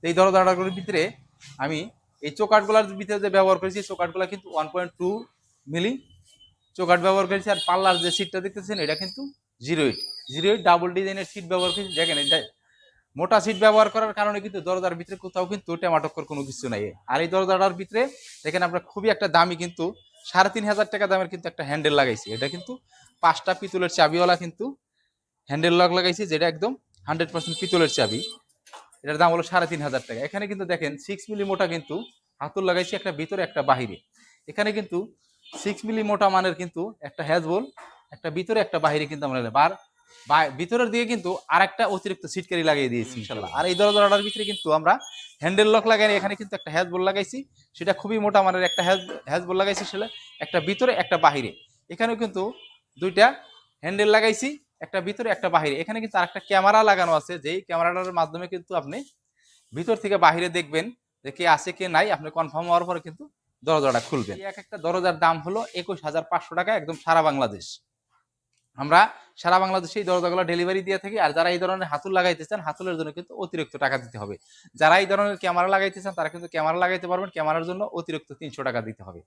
এই দরজাটাগুলোর ভিতরে আমি এই চৌকাঠগুলোর ভিতরে যে ব্যবহার করেছি, চৌকাঠগুলো কিন্তু 1.2 মিলি চৌকাঠ ব্যবহার করেছি। আর পাল্লার যে সিটটা দেখতেছেন এটা কিন্তু 08 ডাবল ডিজাইনের সিট ব্যবহার করেছি। দেখেন এটা মোটা সিট ব্যবহার করার কারণে কিন্তু দরজার ভিতরে কোথাও কিন্তু টেমাটক্কর কোনো কিছু নাই। আর এই দরজাটার ভিতরে দেখেন আপনার খুবই একটা দামি কিন্তু 3,500 টাকা দামের কিন্তু একটা হ্যান্ডেল লাগাইছি। এটা কিন্তু 5টা পিতলের চাবিওয়ালা কিন্তু হ্যান্ডেল লক লাগাইছি, যেটা একদম 100% পিতলের চাবি। এটার দাম হলো 3,500 টাকা। এখানে কিন্তু দেখেন 6 মিলি মোটা কিন্তু হাতুল লাগাইছি, একটা ভিতরে একটা বাহিরে। এখানে কিন্তু 6 মিলি মোটা মানের কিন্তু একটা হ্যাজবল, একটা ভিতরে একটা বাহিরে কিন্তু আমরা ভিতরের দিকে কিন্তু আরেকটা অতিরিক্ত সিটকারি লাগিয়ে দিয়েছি ইনশাল্লাহ। আর এই দরজাটার ভিতরে কিন্তু আমরা হ্যান্ডেল লক লাগাই, এখানে কিন্তু একটা হ্যাজবল লাগাইছি, সেটা খুবই মোটা মানের একটা হ্যাজবল লাগাইছি, সেটা একটা ভিতরে একটা বাহিরে। এখানেও কিন্তু দুইটা হ্যান্ডেল লাগাইছি, একটা ভিতরে একটা বাহিরে। এখানে কিন্তু আরেকটা ক্যামেরা লাগানো আছে, যেই ক্যামেরাটার মাধ্যমে কিন্তু আপনি ভিতর থেকে বাহিরে দেখবেন যে কে আছে কে নাই। আপনি কনফার্ম হওয়ার পরে কিন্তু দরজাটা খুলবেন। এক একটা দরজার দাম হলো 21,500 টাকা, একদম সারা বাংলাদেশ। আমরা সারা বাংলাদেশে এই দরজাগুলো ডেলিভারি দিয়ে থাকি। আর যারা এই ধরনের হাতুল লাগাইতে চান, হাতুলের জন্য কিন্তু অতিরিক্ত টাকা দিতে হবে। যারা এই ধরনের ক্যামেরা লাগাইতে চান তারা কিন্তু ক্যামেরা লাগাইতে পারবেন, ক্যামেরার জন্য অতিরিক্ত 300 টাকা দিতে হবে।